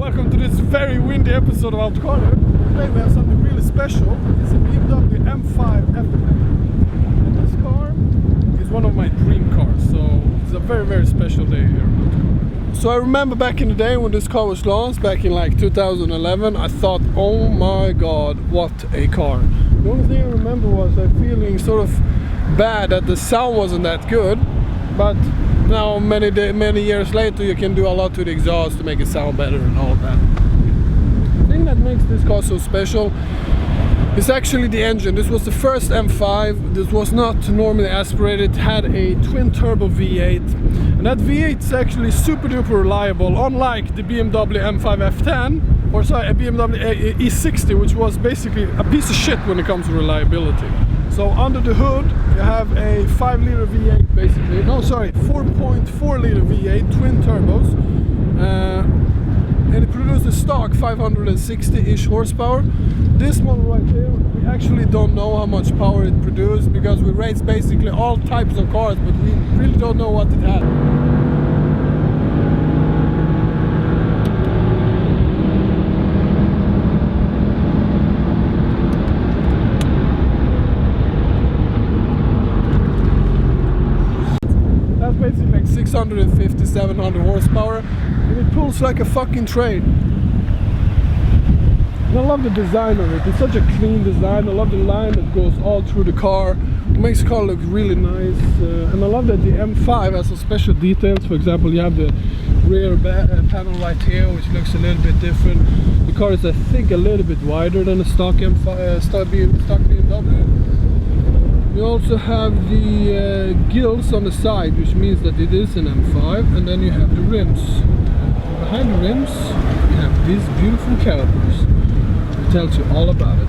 Welcome to this very windy episode of Outcorner. Today we have something really special. It's a Bmw M5 F10. And this car is one of my dream cars, so it's a very special day here at Outcorner. So I remember back in the day when this car was launched, back in like 2011, I thought, oh my god, what a car. The only thing I remember was I feeling sort of bad that the sound wasn't that good, but now many years later you can do a lot to the exhaust to make it sound better and all of that. The thing that makes this car so special is actually the engine. This was the first M5. This was not normally aspirated. It had a twin turbo V8, and that V8 is actually super duper reliable, unlike the Bmw M5 F10, or sorry, a Bmw E36, which was basically a piece of shit when it comes to reliability. So under the hood you have a 5-liter V8 basically, no sorry, 4.4-liter V8 twin turbos, and it produces stock 560-ish horsepower. This one right here, we actually don't know how much power it produced because we race basically all types of cars, but we really don't know what it had. Basically like 650, 700 horsepower, and it pulls like a fucking train. And I love the design of it. It's such a clean design. I love the line that goes all through the car. It makes the car look really nice, and I love that the M5 has some special details. For example, you have the rear panel right here, which looks a little bit different. The car is, I think, a little bit wider than a stock M5, stock BMW. You also have the gills on the side, which means that it is an M5, and then you have the rims. Behind the rims you have these beautiful calipers. It tells you all about it.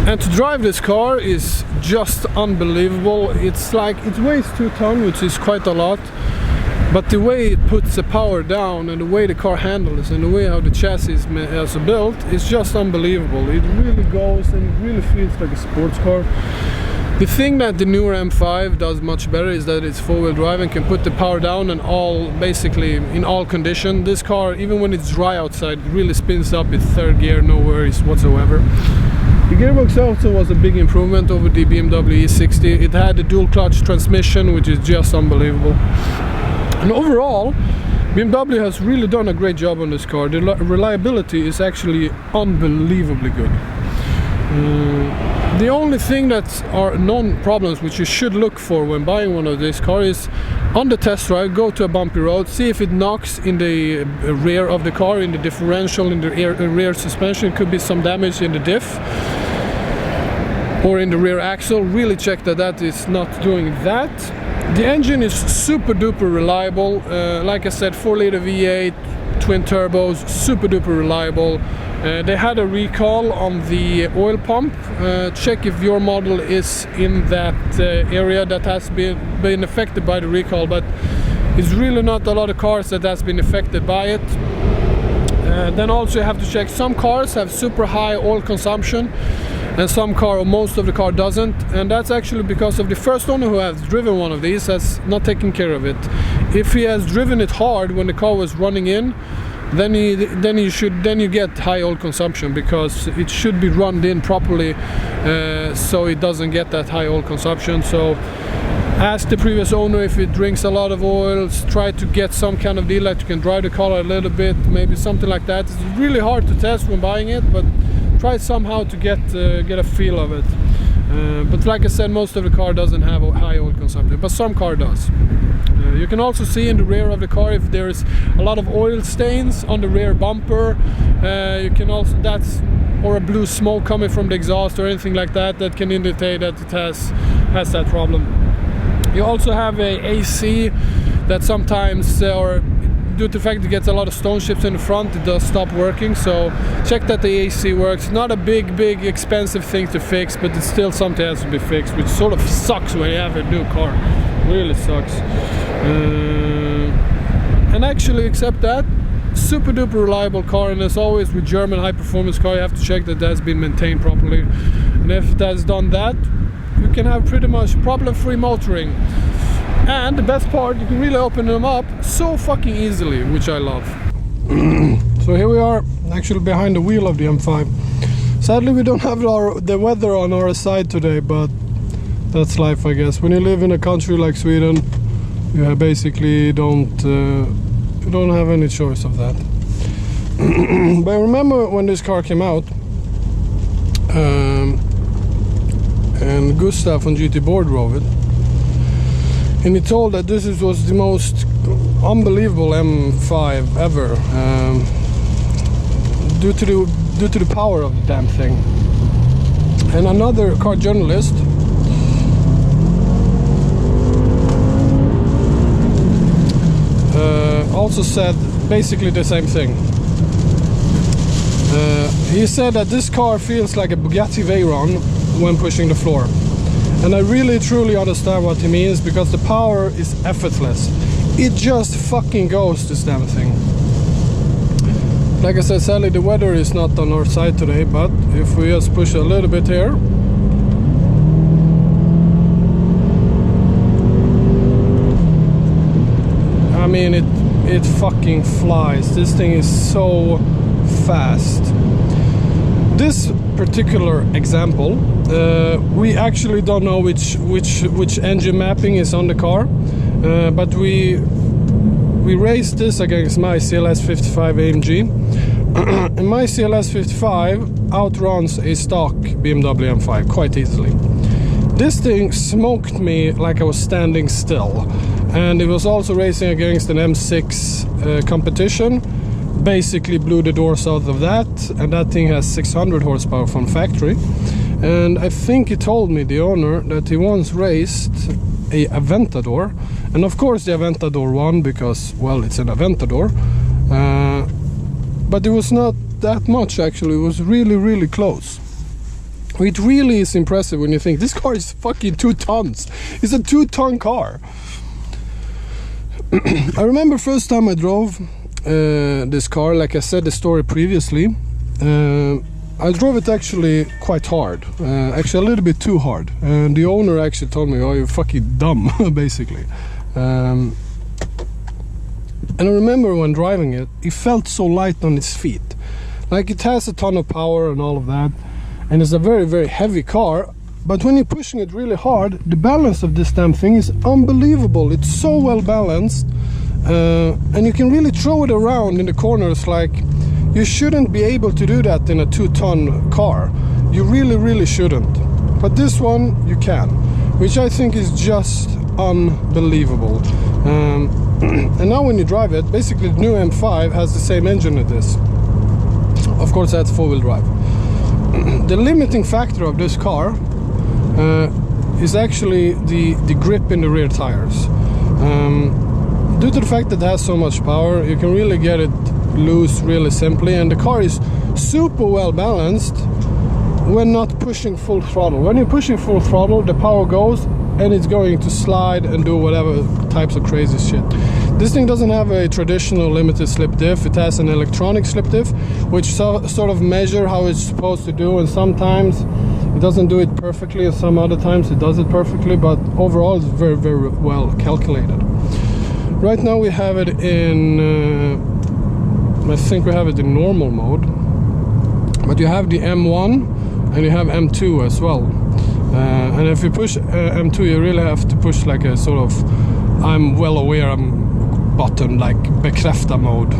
And to drive this car is just unbelievable. It's like, it weighs 2 tons, which is quite a lot, but the way it puts the power down and the way the car handles and the way how the chassis is built is just unbelievable. It really goes and it really feels like a sports car. The thing that the newer M5 does much better is that it's 4-wheel drive and can put the power down and basically in all condition. This car, even when it's dry outside, really spins up in 3rd gear, no worries whatsoever. The gearbox also was a big improvement over the BMW E60. It had a dual clutch transmission, which is just unbelievable. And overall, BMW has really done a great job on this car. The reliability is actually unbelievably good. The only thing that are known problems which you should look for when buying one of these cars is on the test drive, go to a bumpy road, see if it knocks in the rear of the car, in the differential, in the rear suspension. It could be some damage in the diff or in the rear axle. Really check that that is not doing that. The engine is super duper reliable. Like I said, 4-liter V8, twin turbos, super duper reliable. They had a recall on the oil pump. Check if your model is in that area that has been affected by the recall, but it's really not a lot of cars that has been affected by it. Then also you have to check, some cars have super high oil consumption and some car, or most of the car, doesn't, and that's actually because of the first owner who has driven one of these has not taken care of it. If he has driven it hard when the car was running in, then you get high oil consumption, because it should be run in properly so it doesn't get that high oil consumption. So ask the previous owner if it drinks a lot of oils. Try to get some kind of deal that you can drive the car a little bit, maybe something like that. It's really hard to test when buying it, but try somehow to get a feel of it. But like I said, most of the car doesn't have a high oil consumption, but some car does. You can also see in the rear of the car if there's a lot of oil stains on the rear bumper. You can also, or a blue smoke coming from the exhaust or anything like that, that can indicate that it has that problem. You also have a AC that sometimes, or due to the fact it gets a lot of stone chips in the front, it does stop working. So check that the AC works. Not a big expensive thing to fix, but it's still something that has to be fixed, which sort of sucks when you have a new car. Really sucks. And actually, except that, super duper reliable car, and as always with German high performance car, you have to check that that's been maintained properly. And if that's done that, you can have pretty much problem-free motoring. And the best part, you can really open them up so fucking easily, which I love. So here we are, actually behind the wheel of the M5. Sadly we don't have the weather on our side today, but that's life, I guess. When you live in a country like Sweden, you basically don't have any choice of that. But I remember when this car came out, and Gustav from GT Board drove it, and he told that this was the most unbelievable M5 ever, due to the power of the damn thing. And another car journalist also said basically the same thing. He said that this car feels like a Bugatti Veyron when pushing the floor. And I really truly understand what he means, because the power is effortless. It just fucking goes, this damn thing. Like I said, sadly the weather is not on our side today, but if we just push a little bit here, I mean it fucking flies. This thing is so fast. This particular example, we actually don't know which engine mapping is on the car, but we raced this against my CLS 55 AMG, and my CLS 55 outruns a stock BMW M5 quite easily. This thing smoked me like I was standing still, and it was also racing against an M6 competition. Basically blew the doors out of that, and that thing has 600 horsepower from factory. And I think he told me, the owner, that he once raced a Aventador, and of course the Aventador won because, well, it's an Aventador, but it was not that much actually. It was really close. It really is impressive when you think this car is fucking 2 tons. It's a 2-ton car. I remember first time I drove this car, like I said the story previously, I drove it actually quite hard, actually a little bit too hard, and the owner actually told me, oh, you're fucking dumb, basically. And I remember when driving it, it felt so light on its feet. Like, it has a ton of power and all of that, and it's a very heavy car, but when you're pushing it really hard, the balance of this damn thing is unbelievable. It's so well balanced. And you can really throw it around in the corners. Like, you shouldn't be able to do that in a 2-ton car. You really shouldn't. But this one you can, which I think is just unbelievable. And now when you drive it, basically the new M5 has the same engine as this. Of course that's 4-wheel drive. The limiting factor of this car is actually the grip in the rear tires. Due to the fact that it has so much power, you can really get it loose really simply, and the car is super well balanced when not pushing full throttle. When you're pushing full throttle, the power goes and it's going to slide and do whatever types of crazy shit. This thing doesn't have a traditional limited slip diff. It has an electronic slip diff, which sort of measure how it's supposed to do, and sometimes it doesn't do it perfectly, and some other times it does it perfectly, but overall it's very well calculated. Right now we have it in, I think we have it in normal mode, but you have the M1 and you have M2 as well. And if you push M2, you really have to push like a sort of, I'm well aware, button, like bekräfta mode.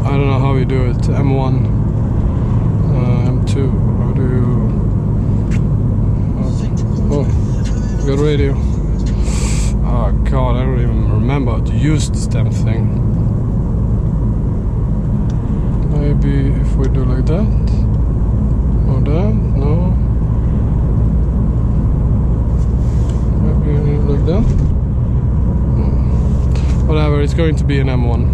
I don't know how you do it. M1, M2, how do you... Oh, we got radio. Oh god, I don't even remember how to use this damn thing. Maybe if we do like that, or that, no. Maybe like that. No. Whatever, it's going to be an M1.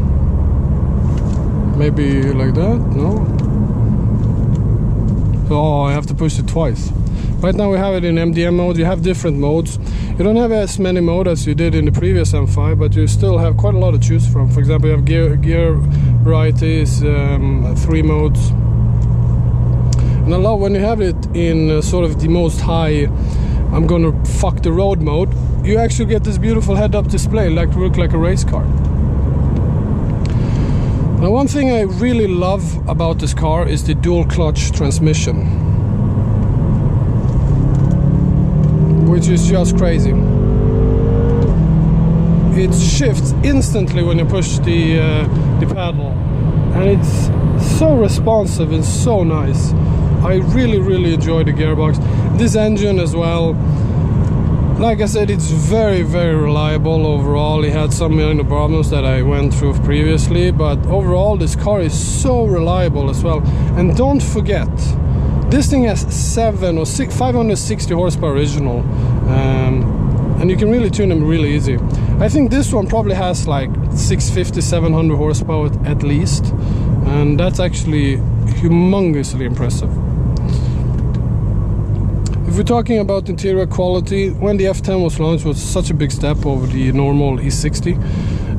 Maybe like that, no. So, oh, I have to push it twice. Right now we have it in MDM mode. You have different modes. You don't have as many modes as you did in the previous M5, but you still have quite a lot to choose from. For example, you have gear varieties, 3 modes. And I love when you have it in sort of the most high, I'm gonna fuck the road mode, you actually get this beautiful head-up display, like look like a race car. Now, one thing I really love about this car is the dual clutch transmission, which is just crazy. It shifts instantly when you push the pedal, and it's so responsive and so nice. I really enjoy the gearbox. This engine as well, like I said, it's very reliable overall. It had some minor problems that I went through previously, but overall this car is so reliable as well. And don't forget, this thing has 560 horsepower original, and you can really tune them really easy. I think this one probably has like 650-700 horsepower at least, and that's actually humongously impressive. If we're talking about interior quality, when the F10 was launched, it was such a big step over the normal E60,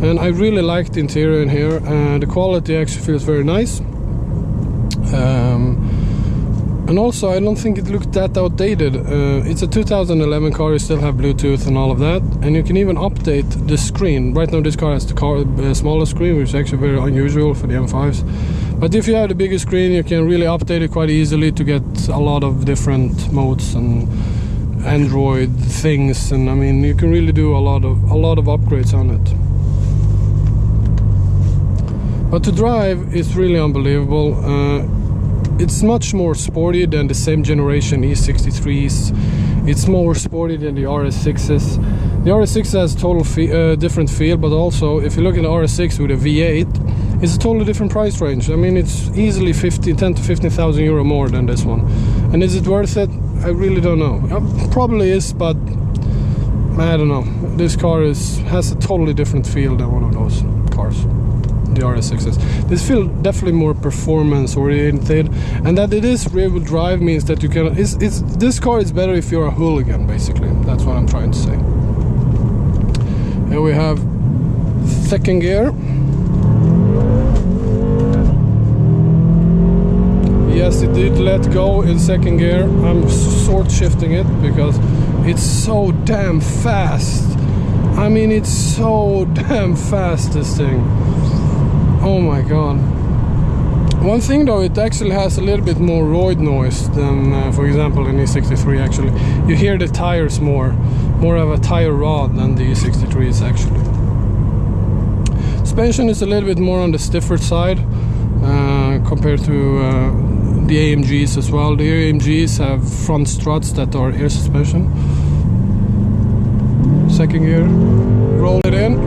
and I really like the interior in here. The quality actually feels very nice, and also I don't think it looked that outdated. It's a 2011 car, you still have Bluetooth and all of that, and you can even update the screen. Right now this car has the smaller screen, which is actually very unusual for the M5s. But if you have the bigger screen, you can really update it quite easily to get a lot of different modes and Android things, and I mean you can really do a lot of upgrades on it. But to drive is really unbelievable. It's much more sporty than the same generation E63s. It's more sporty than the RS6s. The RS6 has a total different feel, but also if you look at the RS6 with a V8, it's a totally different price range. I mean, it's easily 10 to 15,000 euro more than this one. And is it worth it? I really don't know. Probably is, but I don't know. This car has a totally different feel than one of those cars, the RS6s. This feels definitely more performance oriented, and that it is rear-wheel drive means that you can. This car is better if you're a hooligan, basically. That's what I'm trying to say. Here we have second gear. Yes, it did let go in second gear. I'm sort shifting it because it's so damn fast. I mean, it's so damn fast, this thing. Oh my god. One thing though, it actually has a little bit more roid noise than, for example, in E63 actually. You hear the tires more of a tire rod than the E63s actually. Suspension is a little bit more on the stiffer side compared to the AMGs as well. The AMGs have front struts that are air suspension. Second gear, roll it in.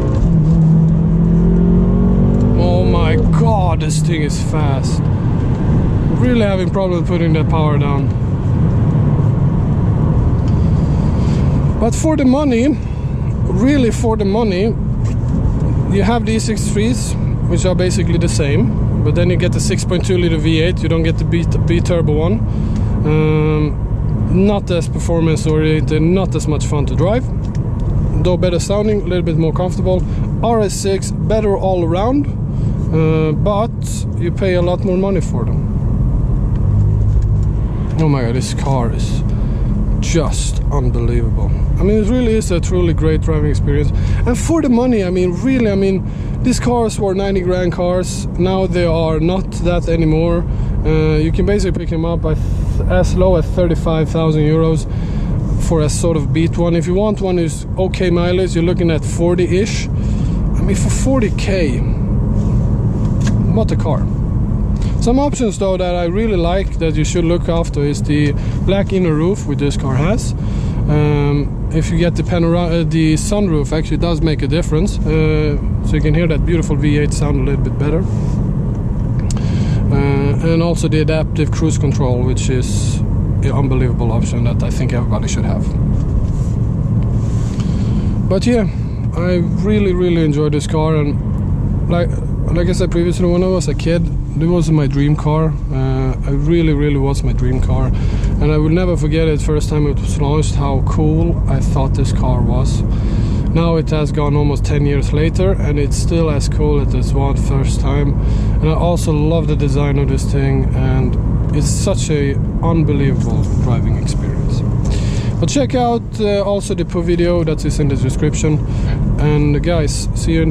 Oh my god, this thing is fast. Really having problem putting that power down. But for the money, really for the money, you have the E63s, which are basically the same. But then you get the 6.2 liter V8, you don't get the B-turbo one. Not as performance oriented, not as much fun to drive. Though better sounding, a little bit more comfortable. RS6, better all around, but you pay a lot more money for them. Oh my god, this car is just unbelievable. I mean, it really is a truly great driving experience. And for the money, I mean, really, I mean, these cars were 90 grand cars. Now they are not that anymore. You can basically pick them up as low as 35,000 euros for a sort of beat one. If you want one who's okay mileage, you're looking at 40-ish. I mean, for 40k, what a car. Some options though that I really like that you should look after is the black inner roof, which this car has. If you get the sunroof, actually does make a difference, so you can hear that beautiful V8 sound a little bit better. And also the adaptive cruise control, which is an unbelievable option that I think everybody should have. But yeah, I really enjoyed this car, and like I said previously, when I was a kid, it was my dream car. It really was my dream car, and I will never forget it. First time it was launched, how cool I thought this car was. Now it has gone almost 10 years later, and it's still as cool as it was first time. And I also love the design of this thing, and it's such a unbelievable driving experience. But check out also the POV video that is in the description. And guys, see you in